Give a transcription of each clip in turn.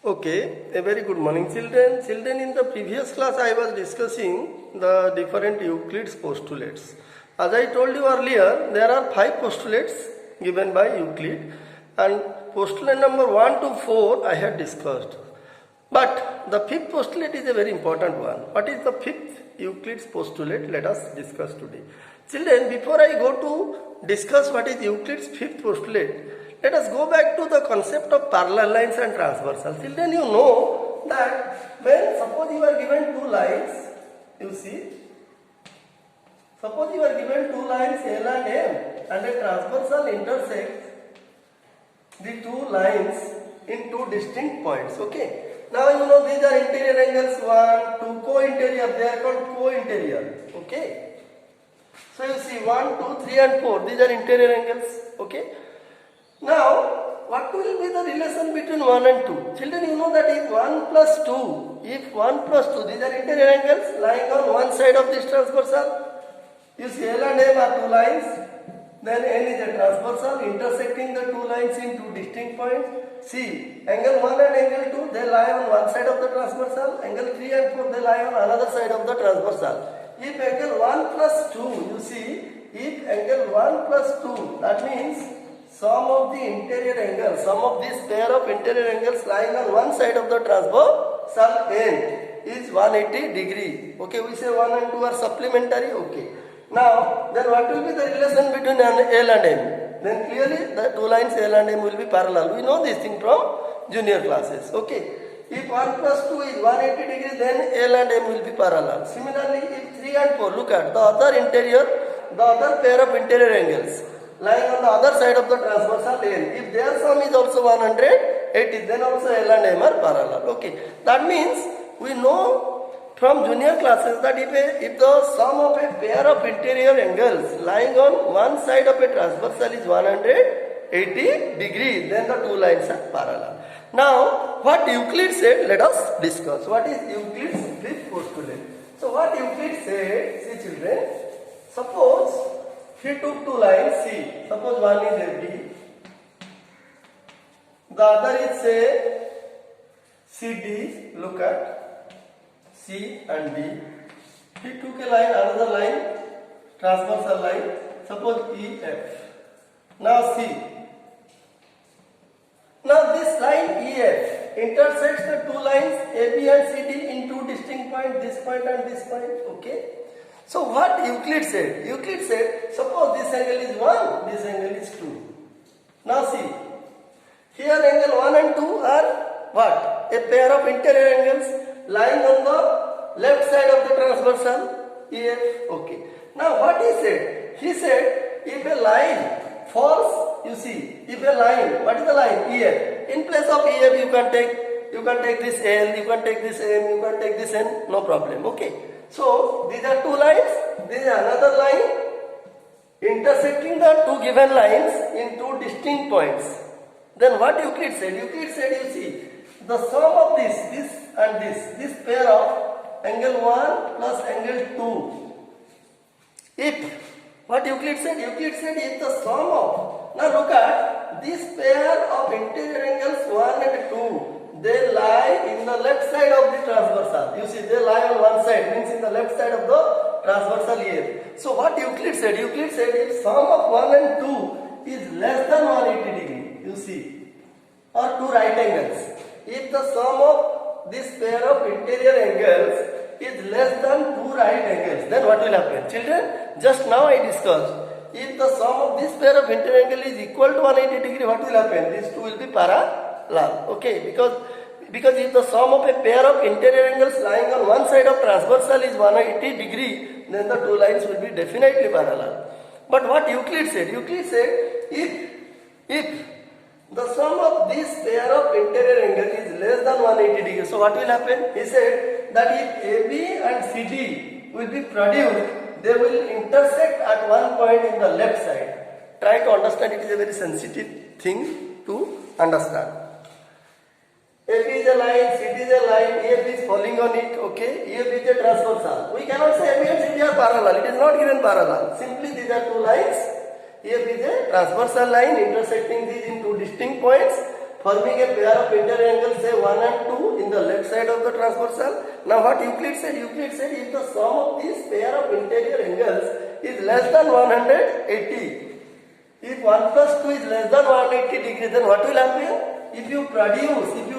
Okay, a very good morning children. Children, in the previous class I was discussing the different Euclid's postulates. As I told you earlier, there are 5 postulates given by Euclid and postulate number 1 to 4 I had discussed. But the 5th postulate is a very important one. What is the 5th Euclid's postulate? Let us discuss today. Children, before I go to discuss what is Euclid's 5th postulate, let us go back to the concept of parallel lines and transversal. Children, you know that when suppose you are given two lines, you see, suppose you are given two lines L and M and a transversal intersects the two lines in two distinct points. Okay. Now you know these are interior angles 1, 2, co-interior, they are called co-interior. Okay. So you see 1, 2, 3 and 4, these are interior angles. Okay. Now, what will be the relation between 1 and 2? Children, you know that if 1 plus 2, these are interior angles lying on one side of this transversal. You see L and M are two lines, then N is a transversal intersecting the two lines in two distinct points. See, angle 1 and angle 2, they lie on one side of the transversal, angle 3 and 4, they lie on another side of the transversal. If angle 1 plus 2, you see, if angle 1 plus 2, that means sum of the interior angles, sum of this pair of interior angles lying on one side of the transversal N is 180 degree. Okay, we say 1 and 2 are supplementary. Okay. Now, then what will be the relation between L and M? Then clearly the two lines L and M will be parallel. We know this thing from junior classes. Okay. If 1 plus 2 is 180 degree, then L and M will be parallel. Similarly, if 3 and 4, look at the other pair of interior angles lying on the other side of the transversal N. If their sum is also 180, then also L and M are parallel. Okay. That means we know from junior classes that if the sum of a pair of interior angles lying on one side of a transversal is 180 degree, then the two lines are parallel. Now, what Euclid said, let us discuss. What is Euclid's 5th postulate? So, what Euclid said, see children, suppose he took two lines, see, suppose one is AB, the other is say CD, look at C and D. He took a line, another line, transversal line, suppose EF. Now see, now this line EF intersects the two lines AB and CD in two distinct points, this point and this point, okay. So what Euclid said? Euclid said, suppose this angle is 1, this angle is 2. Now see, here angle 1 and 2 are what? A pair of interior angles lying on the left side of the transversal EF. Okay. Now what he said? He said, if a line falls, you see, if a line, what is the line? EF. In place of EF, you can take this L, you can take this M, you can take this N, no problem. Okay. So, these are two lines, this is another line intersecting the two given lines in two distinct points. Then what Euclid said? Euclid said, you see, the sum of this and this pair of angle 1 plus angle 2. If, what Euclid said? Euclid said if the sum of, now look at this pair of interior angles 1 and 2. They lie in the left side of the transversal. You see, they lie on one side, means in the left side of the transversal EF. So what Euclid said? Euclid said if sum of 1 and 2 is less than 180 degree, you see, or two right angles. If the sum of this pair of interior angles is less than two right angles, then what will happen? Children, just now I discussed, if the sum of this pair of interior angle is equal to 180 degree, what will happen? These two will be parallel. Okay, because if the sum of a pair of interior angles lying on one side of transversal is 180 degree, then the two lines will be definitely parallel. But what Euclid said? Euclid said if the sum of this pair of interior angles is less than 180 degree, so what will happen? He said that if AB and CD will be produced, they will intersect at one point in the left side. Try to understand, it is a very sensitive thing to understand. AB is a line, CD is a line, EF is falling on it, okay, EF is a transversal. We cannot say AB and CD are parallel, it is not given parallel. Simply these are two lines, EF is a transversal line intersecting these in two distinct points forming a pair of interior angles say 1 and 2 in the left side of the transversal. Now what Euclid said if the sum of this pair of interior angles is less than 180, if 1 plus 2 is less than 180 degrees, then what will happen? If you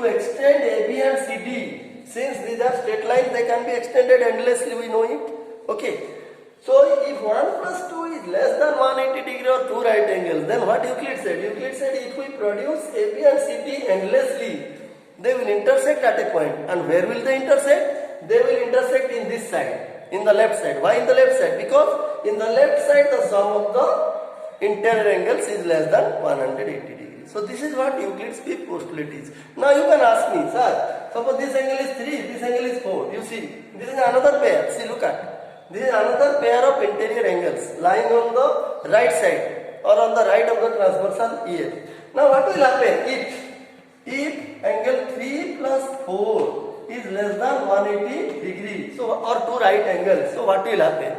extend AB and CD, since these are straight lines, they can be extended endlessly, we know it. Okay. So if 1 plus 2 is less than 180 degree or two right angles, then what Euclid said? Euclid said if we produce AB and CD endlessly, they will intersect at a point. And where will they intersect? They will intersect in this side, in the left side. Why in the left side? Because in the left side the sum of the interior angles is less than 180 degrees. So this is what Euclid's fifth postulate is. Now you can ask me, sir, suppose this angle is 3, this angle is 4. You see, this is another pair. See, look at. This is another pair of interior angles lying on the right side or on the right of the transversal EF. Now what will happen if angle 3 plus 4 is less than 180 degree, so or two right angles, so what will happen?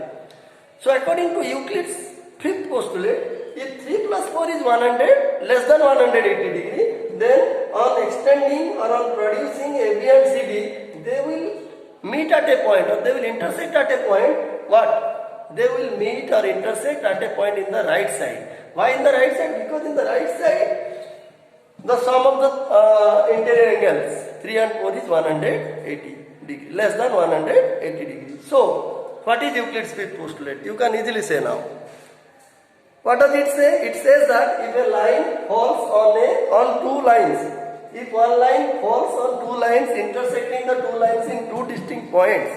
So according to Euclid's fifth postulate, if 3 plus 4 is 100, less than 180 degree, then on extending or on producing AB and CD, they will meet at a point or they will intersect at a point. What? They will meet or intersect at a point in the right side. Why in the right side? Because in the right side, the sum of the interior angles 3 and 4 is 180 degree, less than 180 degree. So, what is Euclid's fifth postulate? You can easily say now. What does it say? It says that if a line falls on two lines, if one line falls on two lines intersecting the two lines in two distinct points,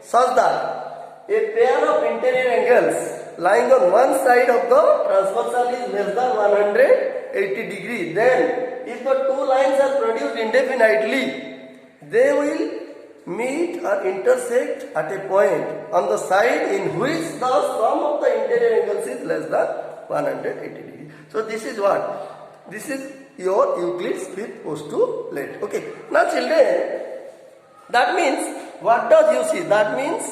such that a pair of interior angles lying on one side of the transversal is less than 180 degree, then if the two lines are produced indefinitely, they will meet or intersect at a point on the side in which the sum of the interior angles is less than 180 degree. So this is what? This is your Euclid's fifth postulate. Okay. Now children, that means, what does you see? That means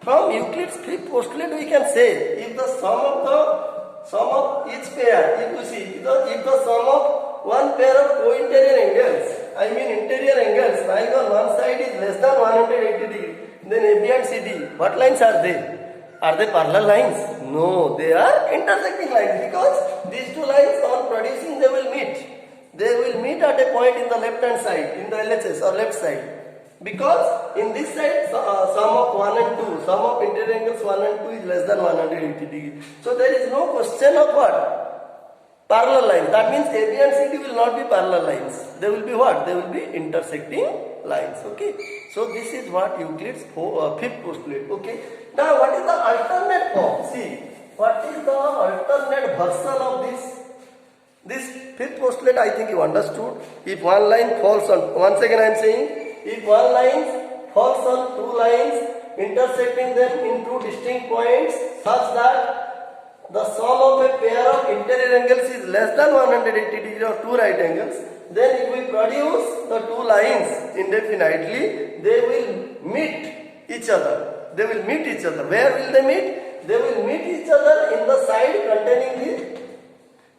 from Euclid's fifth postulate we can say if the sum of each pair, if you see, if the sum of one pair of co-interior angles, I mean interior angles lying on one side is less than 180 degree, then AB and CD, what lines are they? Are they parallel lines? No, they are intersecting lines, because these two lines on producing they will meet. They will meet at a point in the left hand side, in the LHS or left side. Because in this side sum of 1 and 2, sum of interior angles 1 and 2 is less than 180 degree. So there is no question of what? Parallel lines. That means AB and CD will not be parallel lines. They will be what? They will be intersecting lines. Okay. So this is what Euclid's fifth postulate. Okay. Now what is the alternate form? See, what is the alternate version of this fifth postulate? I think you understood. If one line falls on, once again I am saying, if one line falls on two lines intersecting them in two distinct points such that the sum of a pair of interior angles is less than 180 degree or two right angles, then if we produce the two lines indefinitely, they will meet each other. They will meet each other. Where will they meet? They will meet each other in the side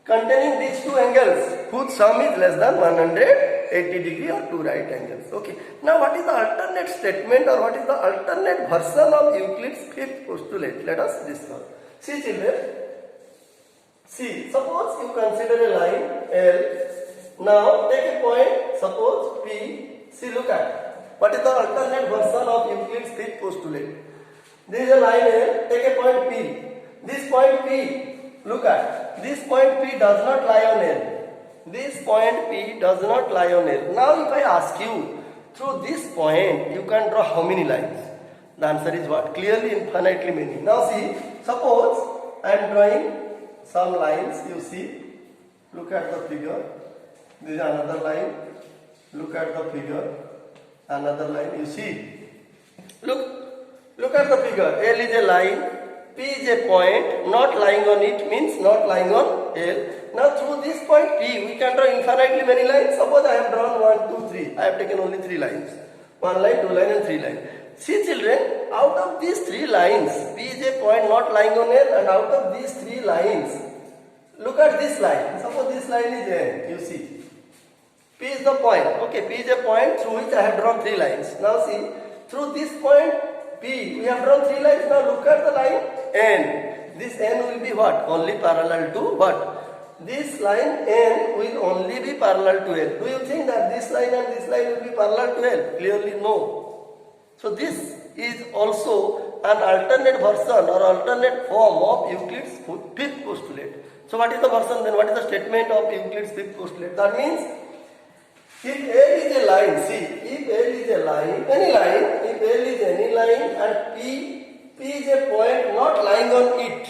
containing these two angles whose sum is less than 180 degree or two right angles. Okay. Now what is the alternate statement or what is the alternate version of Euclid's fifth postulate? Let us discuss. See children. See, suppose you consider a line L. Now take a point, suppose P. See, look at. What is the alternate version of Euclid's fifth postulate? This is a line L. Take a point P. This point P, look at. This point P does not lie on L. This point P does not lie on L. Now if I ask you, through this point you can draw how many lines? The answer is what? Clearly infinitely many. Now see, suppose I am drawing some lines, you see. Look at the figure. This is another line. Look at the figure. Another line, you see. Look at the figure. L is a line. P is a point. Not lying on it means not lying on L. Now through this point P, we can draw infinitely many lines. Suppose I have drawn 1, 2, 3. I have taken only 3 lines. 1 line, 2 line and 3 lines. See children, out of these 3 lines, P is a point not lying on L, and out of these 3 lines, look at this line. Suppose this line is N, you see. P is the point. Okay, P is a point through which I have drawn 3 lines. Now see, through this point P, we have drawn 3 lines. Now look at the line N. This N will be what? Only parallel to what? This line N will only be parallel to L. Do you think that this line and this line will be parallel to L? Clearly no. So this is also an alternate version or alternate form of Euclid's fifth postulate. So what is the version then? What is the statement of Euclid's fifth postulate? That means if L is a line, see, if L is a line, any line, if L is any line and P is a point not lying on it,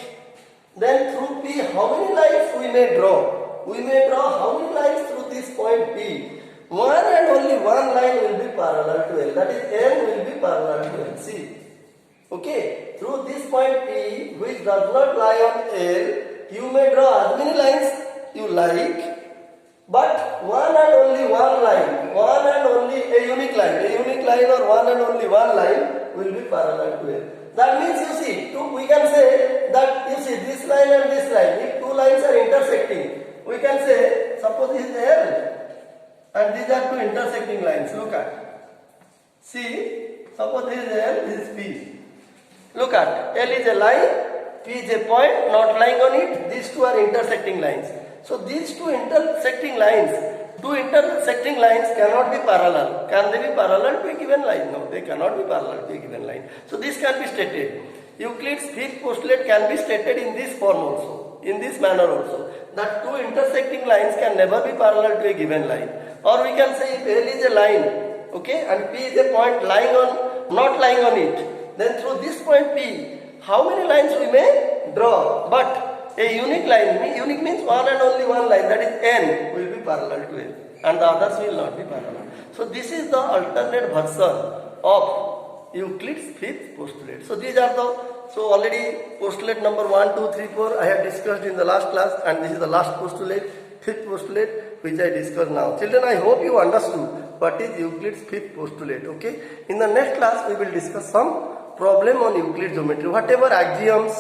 then through P, how many lines we may draw? We may draw how many lines through this point P? One and only one line will be parallel to L. That is, N will be parallel to L. See, okay, through this point P, which does not lie on L, you may draw as many lines you like, but one and only one line, one and only a unique line or one and only one line will be parallel to L. That means you see, we can say that you see this line and this line, if 2 lines are intersecting, we can say, suppose this is L and these are 2 intersecting lines. Look at. See, suppose this is L, this is P. Look at, L is a line, P is a point not lying on it, these 2 are intersecting lines. So these 2 intersecting lines cannot be parallel. Can they be parallel to a given line? No, they cannot be parallel to a given line. So this can be stated. Euclid's fifth postulate can be stated in this form also, in this manner also, that 2 intersecting lines can never be parallel to a given line. Or we can say if L is a line, okay, and P is a point not lying on it, then through this point P, how many lines we may draw? But a unique line, unique means one and only one line, that is N, will be parallel to L, and the others will not be parallel. So this is the alternate version of Euclid's fifth postulate. So these are so already postulate number 1, 2, 3, 4 I have discussed in the last class, and this is the last postulate, fifth postulate, which I discuss now. Children, I hope you understood what is Euclid's fifth postulate. Okay. In the next class we will discuss some problem on Euclid geometry. Whatever axioms,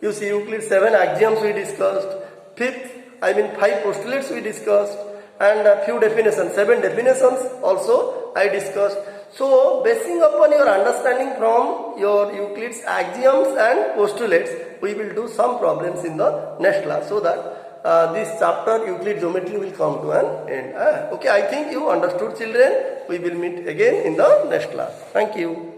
you see Euclid 7 axioms we discussed, 5 postulates we discussed, and a few definitions, 7 definitions also I discussed. So basing upon your understanding from your Euclid's axioms and postulates, we will do some problems in the next class, so that this chapter Euclid geometry will come to an end. Okay, I think you understood, children. We will meet again in the next class. Thank you.